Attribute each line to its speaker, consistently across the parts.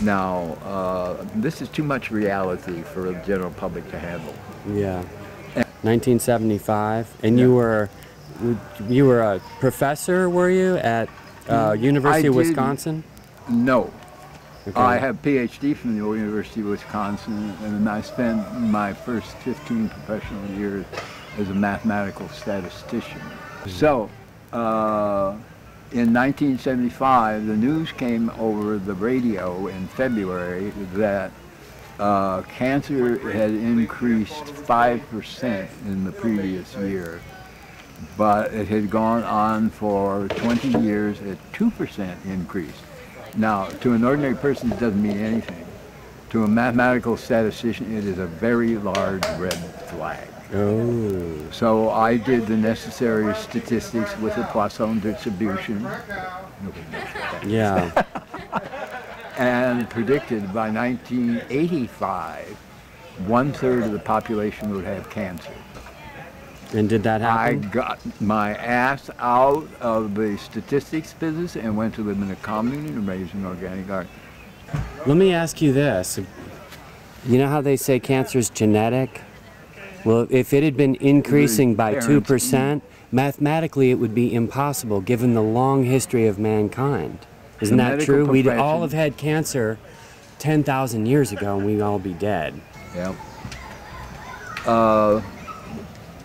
Speaker 1: Now, this is too much reality for the general public to handle.
Speaker 2: Yeah. 1975, and
Speaker 1: Yeah.
Speaker 2: you were a professor, were you, at University of Wisconsin?
Speaker 1: No.
Speaker 2: Okay.
Speaker 1: I have Ph.D. from the University of Wisconsin, and I spent my first 15 professional years as a mathematical statistician. So, in 1975, the news came over the radio in February that cancer had increased 5% in the previous year, but it had gone on for 20 years at 2% increase. Now, to an ordinary person, it doesn't mean anything. To a mathematical statistician, it is a very large red flag.
Speaker 2: Oh.
Speaker 1: So I did the necessary statistics with the Poisson distribution.
Speaker 2: Yeah.
Speaker 1: And predicted by 1985, 1/3 of the population would have cancer.
Speaker 2: And did that
Speaker 1: I
Speaker 2: happen?
Speaker 1: got my ass out of the statistics business and went to live in a commune and raised an organic garden.
Speaker 2: Let me ask you this. You know how they say cancer is genetic? Well, if it had been increasing by 2%, mathematically it would be impossible given the long history of mankind. Isn't that true? We'd all have had cancer 10,000 years ago and we'd all be dead.
Speaker 1: Yeah.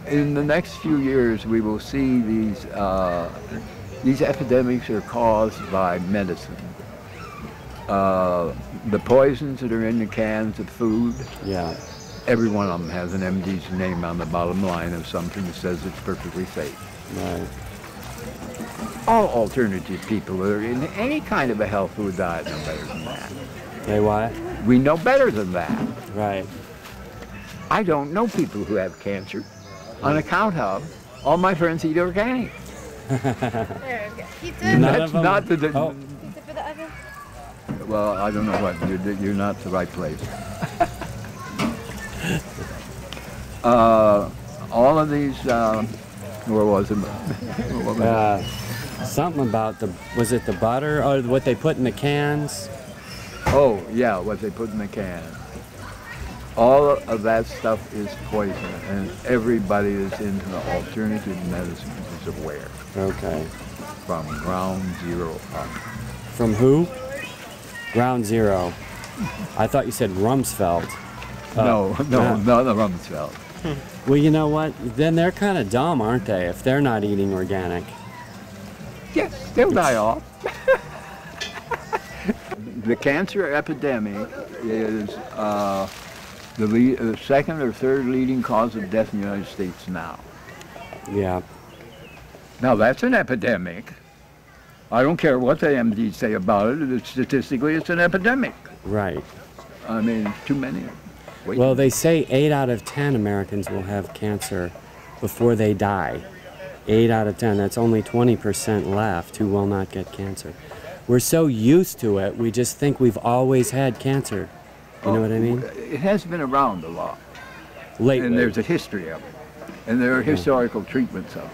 Speaker 1: In the next few years, we will see these epidemics are caused by medicine. The poisons that are in the cans of food,
Speaker 2: Yeah.
Speaker 1: every one of them has an MD's name on the bottom line of something that says it's perfectly safe.
Speaker 2: Right.
Speaker 1: All alternative people that are in any kind of a health food diet know better than that.
Speaker 2: Hey, what?
Speaker 1: We know better than that.
Speaker 2: Right.
Speaker 1: I don't know people who have cancer on account of all my friends eat organic.
Speaker 3: There, pizza?
Speaker 2: None
Speaker 1: That's
Speaker 2: of them-
Speaker 1: not the...
Speaker 2: Oh.
Speaker 3: Pizza for the oven?
Speaker 1: Well, I don't know what, you're not the right place. All of these, where was it? What was it?
Speaker 2: Something about was it the butter or what they put in the cans?
Speaker 1: Oh, yeah, what they put in the can. All of that stuff is poison, and everybody that's into the alternative medicine is aware.
Speaker 2: Okay.
Speaker 1: From ground zero up.
Speaker 2: From who? Ground Zero. I thought you said Rumsfeld.
Speaker 1: No,
Speaker 2: yeah.
Speaker 1: not the Rumsfeld.
Speaker 2: Well, you know what? Then they're kind of dumb, aren't they, if they're not eating organic?
Speaker 1: Yes, they'll die off. The cancer epidemic is the second or third leading cause of death in the United States now.
Speaker 2: Yeah.
Speaker 1: Now that's an epidemic. I don't care what the MDs say about it. Statistically, it's an epidemic.
Speaker 2: Right.
Speaker 1: I mean, too many. Wait.
Speaker 2: Well, they say 8 out of 10 Americans will have cancer before they die. 8 out of 10. That's only 20% left who will not get cancer. We're so used to it, we just think we've always had cancer. You know what I mean?
Speaker 1: It has been around a lot.
Speaker 2: Lately.
Speaker 1: And there's a history of it. And there are historical treatments of it.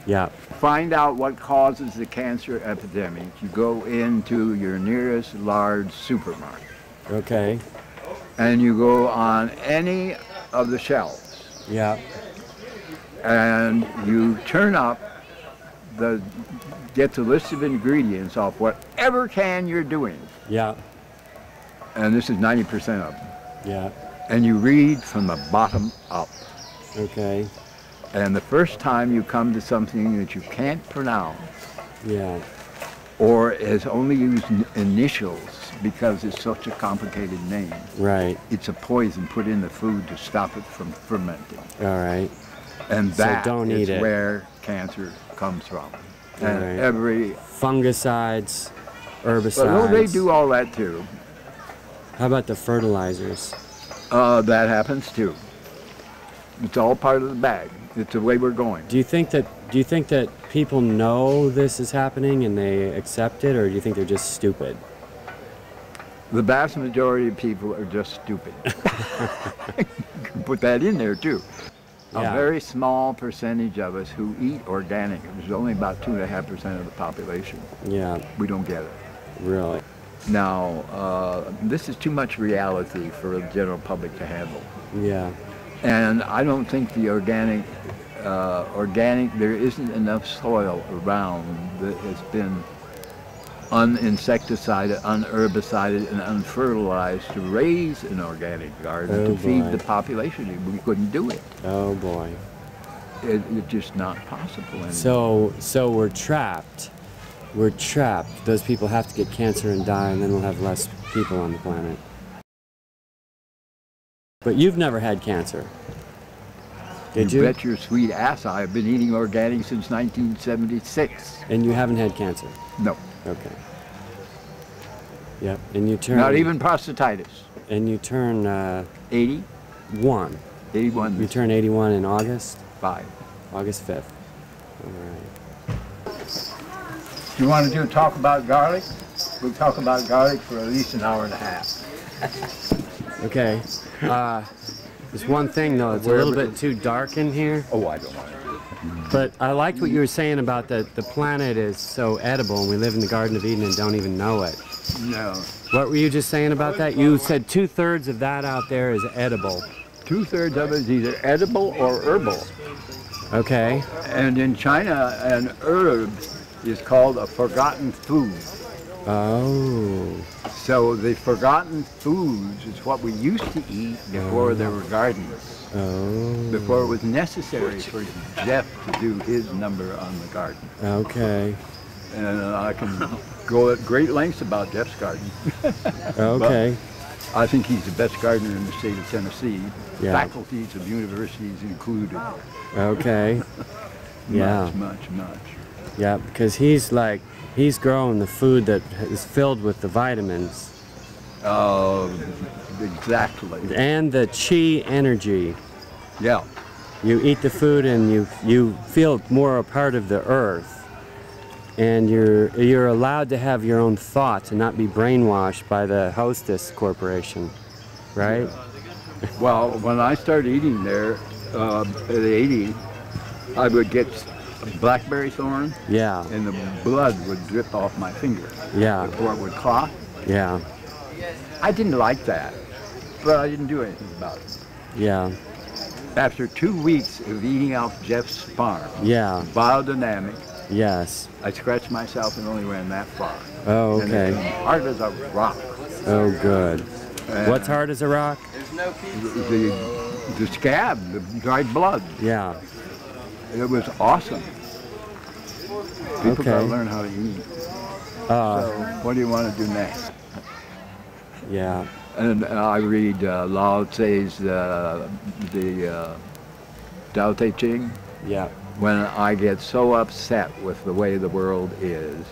Speaker 2: Yeah.
Speaker 1: Find out what causes the cancer epidemic. You go into your nearest large supermarket.
Speaker 2: Okay.
Speaker 1: And you go on any of the shelves.
Speaker 2: Yeah.
Speaker 1: And you turn up get the list of ingredients off whatever can you're doing.
Speaker 2: Yeah.
Speaker 1: And this is 90% of them.
Speaker 2: Yeah.
Speaker 1: And you read from the bottom up.
Speaker 2: Okay.
Speaker 1: And the first time you come to something that you can't pronounce,
Speaker 2: Yeah.
Speaker 1: or has only used initials because it's such a complicated name,
Speaker 2: Right.
Speaker 1: it's a poison put in the food to stop it from fermenting.
Speaker 2: All right.
Speaker 1: And
Speaker 2: So
Speaker 1: that
Speaker 2: don't
Speaker 1: is
Speaker 2: eat it.
Speaker 1: where cancer comes from. And
Speaker 2: Right.
Speaker 1: every...
Speaker 2: Fungicides, herbicides.
Speaker 1: Well, they do all that too.
Speaker 2: How about the fertilizers?
Speaker 1: That happens too. It's all part of the bag. It's the way we're going.
Speaker 2: Do you think that people know this is happening and they accept it, or do you think they're just stupid?
Speaker 1: The vast majority of people are just stupid. You can put that in there too.
Speaker 2: Yeah.
Speaker 1: A very small percentage of us who eat organic, there's only about 2.5% of the population.
Speaker 2: Yeah.
Speaker 1: We don't get it.
Speaker 2: Really.
Speaker 1: Now, this is too much reality for the general public to handle.
Speaker 2: Yeah.
Speaker 1: And I don't think the organic, there isn't enough soil around that has been uninsecticided, unherbicided, and unfertilized to raise an organic garden to feed the population. We couldn't do it.
Speaker 2: Oh boy.
Speaker 1: It's just not possible anymore.
Speaker 2: So we're trapped. We're trapped. Those people have to get cancer and die, and then we'll have less people on the planet. But you've never had cancer. Did you?
Speaker 1: You bet your sweet ass I've been eating organic since 1976.
Speaker 2: And you haven't had cancer?
Speaker 1: No.
Speaker 2: Okay. Yep. And you turn...
Speaker 1: Not even prostatitis.
Speaker 2: And you turn...
Speaker 1: 81. 81.
Speaker 2: You turn 81 in August?
Speaker 1: 5.
Speaker 2: August 5th. All right.
Speaker 1: You want to talk about garlic? We'll talk about garlic for at least an hour and a half.
Speaker 2: Okay. There's one thing though, it's a little bit too dark in here.
Speaker 1: Oh, I don't want to.
Speaker 2: But I liked what you were saying about the planet is so edible and we live in the Garden of Eden and don't even know it.
Speaker 1: No.
Speaker 2: What were you just saying about that? You said 2/3 of that out there is edible.
Speaker 1: 2/3 of it is either edible or herbal.
Speaker 2: Okay.
Speaker 1: And in China, an herb is called a forgotten food.
Speaker 2: Oh.
Speaker 1: So the forgotten foods is what we used to eat before there were gardens.
Speaker 2: Oh.
Speaker 1: Before it was necessary for Jeff to do his number on the garden.
Speaker 2: Okay.
Speaker 1: And I can go at great lengths about Jeff's garden.
Speaker 2: Okay.
Speaker 1: But I think he's the best gardener in the state of Tennessee.
Speaker 2: Yeah.
Speaker 1: Faculties of universities included.
Speaker 2: Okay. Yeah.
Speaker 1: Much.
Speaker 2: Yeah, because he's growing the food that is filled with the vitamins.
Speaker 1: Exactly.
Speaker 2: And the chi energy.
Speaker 1: Yeah.
Speaker 2: You eat the food and you feel more a part of the earth. And you're allowed to have your own thoughts and not be brainwashed by the Hostess Corporation, right?
Speaker 1: Well, when I started eating there at 80, I would get blackberry thorn.
Speaker 2: Yeah.
Speaker 1: And the blood would drip off my finger.
Speaker 2: Yeah.
Speaker 1: Before it would clot.
Speaker 2: Yeah.
Speaker 1: I didn't like that, but I didn't do anything about it.
Speaker 2: Yeah.
Speaker 1: After 2 weeks of eating off Jeff's farm,
Speaker 2: Yeah.
Speaker 1: biodynamic,
Speaker 2: Yes.
Speaker 1: I scratched myself and only ran that far.
Speaker 2: Oh,
Speaker 1: And
Speaker 2: okay.
Speaker 1: it's hard as a rock.
Speaker 2: Oh, good.
Speaker 1: And
Speaker 2: What's hard as a rock?
Speaker 1: The scab, the dried blood.
Speaker 2: Yeah.
Speaker 1: It was awesome. People
Speaker 2: Okay.
Speaker 1: gotta learn how to eat. So, what do you want to do next?
Speaker 2: Yeah.
Speaker 1: And I read Lao Tse's the Tao Te Ching.
Speaker 2: Yeah.
Speaker 1: When I get so upset with the way the world is,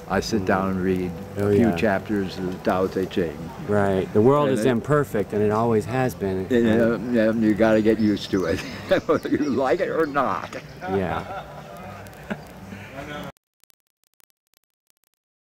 Speaker 1: I sit down and read a few chapters of the Tao Te Ching.
Speaker 2: Right. The world is imperfect, and it always has been.
Speaker 1: You got to get used to it, whether you like it or not.
Speaker 2: Yeah.